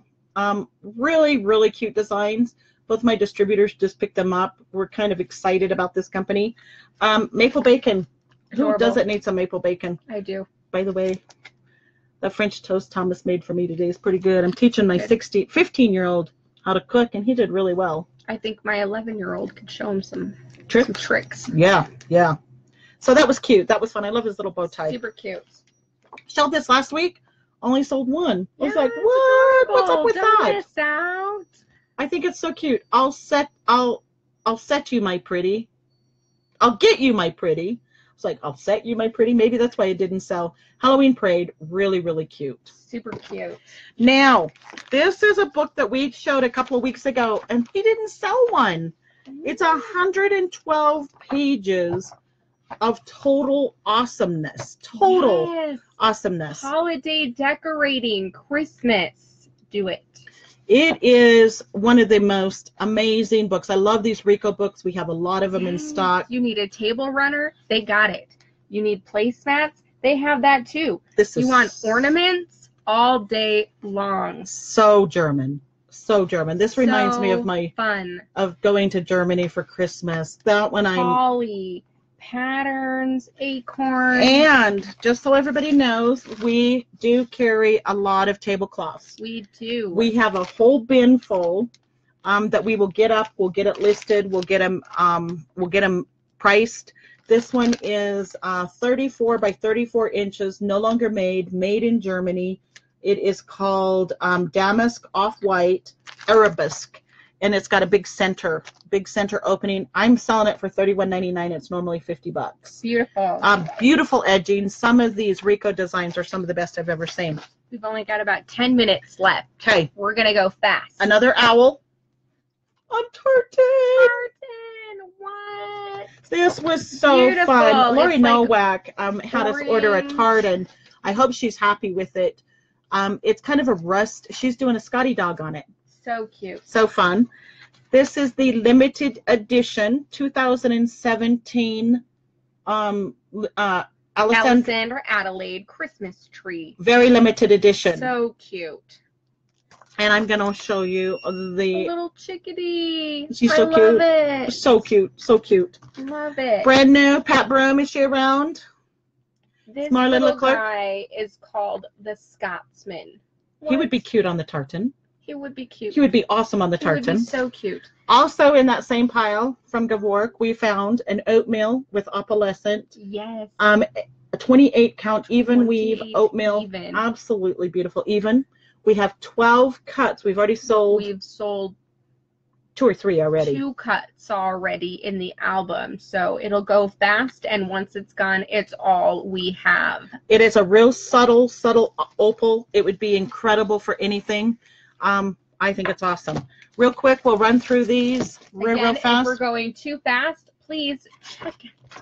Really, really cute designs. Both my distributors just picked them up. We're kind of excited about this company. Maple bacon. Adorable. Who doesn't need some maple bacon? I do. By the way, the French toast Thomas made for me today is pretty good. I'm teaching my 15-year-old how to cook, and he did really well. I think my 11-year-old could show him some tricks. Yeah, yeah. So that was cute. That was fun. I love his little bow tie. Super cute. Sold this last week. Only sold 1. I was like, it's what? adorable. What's up with Don't that? miss out. I think it's so cute. I'll set you, my pretty. I'll get you, my pretty. It's like, I'll set you, my pretty. Maybe that's why it didn't sell. Halloween Parade, really, really cute. Super cute. Now, this is a book that we showed a couple of weeks ago, and we didn't sell one. It's 112 pages of total awesomeness. Total awesomeness. Holiday decorating, Christmas. Do it. It is one of the most amazing books. I love these Rico books. We have a lot of them in stock. You need a table runner? They got it. You need placemats? They have that too. You want ornaments? All day long. So German. So German. This reminds me of of going to Germany for Christmas. That when Holly, patterns, acorns. And just so everybody knows, we do carry a lot of tablecloths. We do. We have a whole bin full that we will get up. We'll get it listed. We'll get them priced. This one is 34 by 34 inches, no longer made in Germany. It is called Damask Off-White Arabesque. and it's got a big center opening. I'm selling it for $31.99. It's normally $50. Beautiful. Beautiful edging. Some of these Rico designs are some of the best I've ever seen. We've only got about 10 minutes left. Okay. We're going to go fast. Another owl. On tartan. What? This was so Beautiful. fun. Lori It's like Nowak had us order a tartan. I hope she's happy with it. It's kind of a rust. She's doing a Scotty dog on it. So cute. So fun. This is the limited edition 2017 Alexander Adelaide Christmas tree. Very limited edition. So cute. And I'm going to show you A the... little chickadee. She's I so love cute. it. So cute. So cute. Love it. Brand new. Pat Broom, is she around? This Marlon little Leclerc? guy is called the Scotsman. He would be cute on the tartan. He would be cute. He would be awesome on the He would tartan. be so cute. Also in that same pile from Gavork, we found an oatmeal with opalescent. Yes. A 28 count even weave 28 oatmeal. even. Absolutely beautiful. Even. We have 12 cuts. We've already sold We've sold 2 or 3 already. 2 cuts already in the album, so it'll go fast, and once it's gone, it's all we have. It is a real subtle opal. It would be incredible for anything. I think it's awesome. Real quick, we'll run through these real fast. If we're going too fast, please check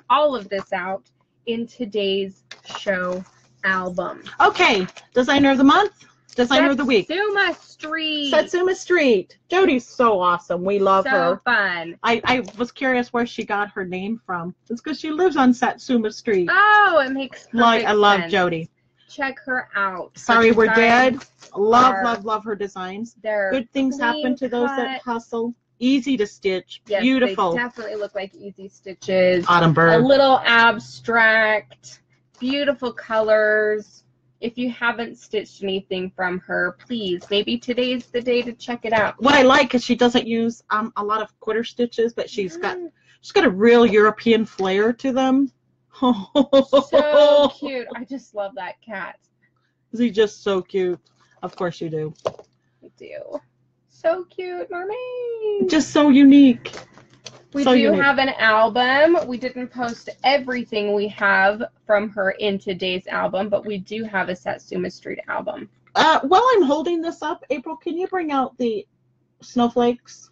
all of this out in today's show album. Okay, designer of the month, designer of the week. Satsuma Street. Satsuma Street. Jody's so awesome. We love her. So fun. I was curious where she got her name from. It's because she lives on Satsuma Street. Oh, it makes perfect I love sense. Jody. Check her out. Sorry, we're dead. are- Love her designs. They're Good things happen to those that hustle. Easy to stitch. Yes, Beautiful. They definitely look like easy stitches. Autumn A bird. little abstract. Beautiful colors. If you haven't stitched anything from her, please, maybe today's the day to check it out. What I like is she doesn't use a lot of quarter stitches, but she's got a real European flair to them. So cute. I just love that cat. Is he just so cute? Of course you do. I do. So cute, mermaid. Just so unique. We so do unique. have an album. We didn't post everything we have from her in today's album, but we do have a Satsuma Street album. While I'm holding this up, April, can you bring out the snowflakes?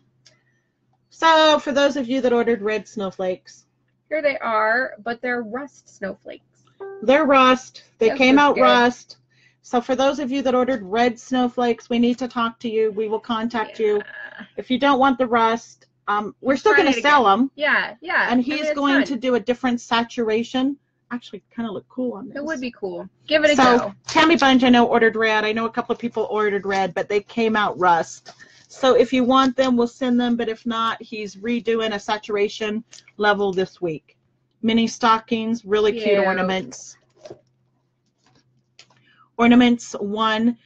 So for those of you that ordered red snowflakes, Here they are, but they're rust snowflakes. they're rust. They Those came are out good. rust. So for those of you that ordered red snowflakes, we need to talk to you. We will contact you. If you don't want the rust, we're still Try going to it sell them. Yeah. And he's it's going fun. to do a different saturation. Actually, kind of look cool on this. It would be cool. Give it a So go. Tammy Bunch, I know, ordered red. I know a couple of people ordered red, but they came out rust. So if you want them, we'll send them. But if not, he's redoing a saturation level this week. Mini stockings, really cute Cute. ornaments. Ornaments 1.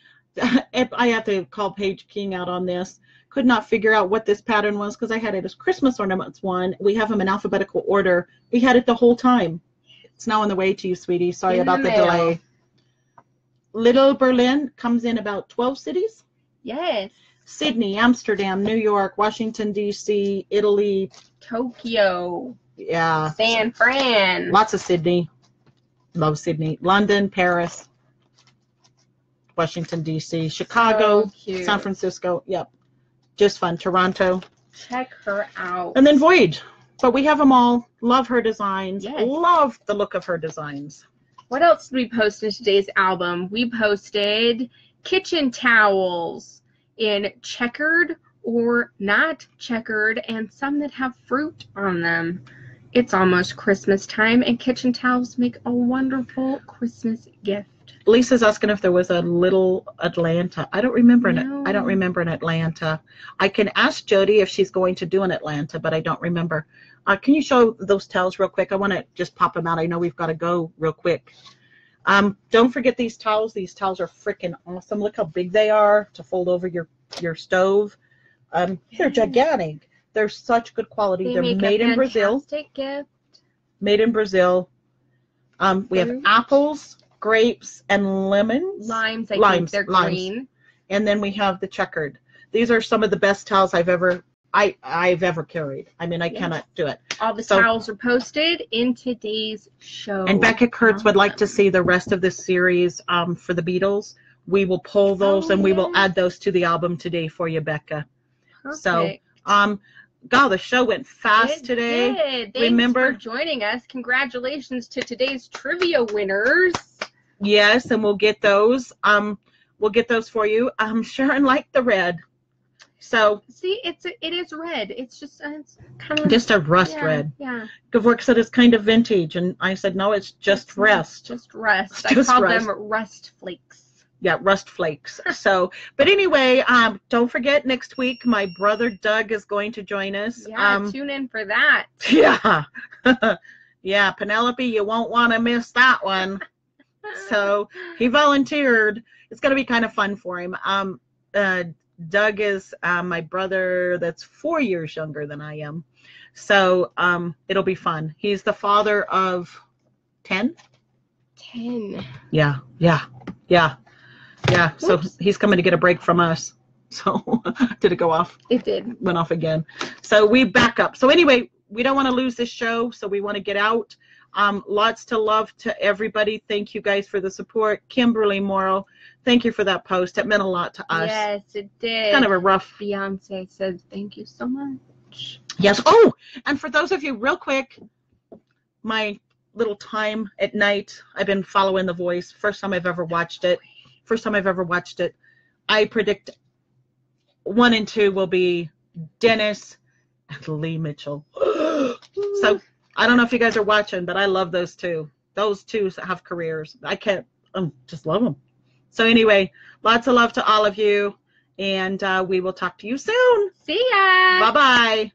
I have to call Paige King out on this. Could not figure out what this pattern was because I had it as Christmas ornaments 1. We have them in alphabetical order. We had it the whole time. It's now on the way to you, sweetie. Sorry In about the the mail. delay. Little Berlin comes in about 12 cities. Yes. Sydney, Amsterdam, New York, Washington, D.C., Italy. Tokyo. Yeah. San Fran. Lots of Sydney. Love Sydney. London, Paris, Washington, D.C., Chicago, So cute. San Francisco. Yep. Just fun. Toronto. Check her out. And then Voyage. But we have them all. Love her designs. Yes. Love the look of her designs. What else did we post in today's album? We posted kitchen towels in checkered or not checkered and some that have fruit on them. It's almost Christmas time and kitchen towels make a wonderful Christmas gift. Lisa's asking if there was a little Atlanta. I don't remember No. I don't remember an Atlanta. I can ask Jody if she's going to do an Atlanta, but I don't remember. Can you show those towels real quick? I want to just pop them out. I know we've got to go real quick. Don't forget these towels. These towels are freaking awesome. Look how big they are to fold over your stove. They're gigantic. They're such good quality. They're made in Brazil. Fantastic gift. Made in Brazil. We have Fruit. apples, grapes, and lemons. Limes, I think Limes, they're limes. green. And then we have the checkered. These are some of the best towels I've ever I've ever carried. I mean, I cannot do it. All the towels are posted in today's show. And Becca Kurtz would like to see the rest of this series for the Beatles. We will pull those and we will add those to the album today for you, Becca. Perfect. So, God, the show went fast today. Did. Thanks for joining us. Congratulations to today's trivia winners. Yes, and we'll get those. We'll get those for you. Sharon liked the red. So see, it is red. It's just it's kind of just a rust red. Yeah. Gavork said it's kind of vintage, and I said no, it's just rust. Just rust. I called them rust flakes. Yeah, rust flakes. So, but anyway, don't forget next week my brother Doug is going to join us. Yeah, tune in for that. Yeah, yeah, Penelope, you won't want to miss that one. So he volunteered. It's going to be kind of fun for him. Doug is my brother that's 4 years younger than I am. So it'll be fun. He's the father of 10. 10. Yeah. So he's coming to get a break from us. So did it go off? It did. Went off again. So we back up. So anyway, we don't want to lose this show. So we want to get out. Lots to love to everybody. Thank you guys for the support. Kimberly Morrow, thank you for that post. It meant a lot to us. Yes, it did. Kind of a rough. Beyonce said thank you so much. Yes. Oh, and for those of you, real quick, my little time at night, I've been following The Voice. First time I've ever watched it. I predict 1 and 2 will be Dennis and Lee Mitchell. So I don't know if you guys are watching, but I love those two. Those two have careers. I just love them. So anyway, lots of love to all of you, and we will talk to you soon. See ya. Bye-bye.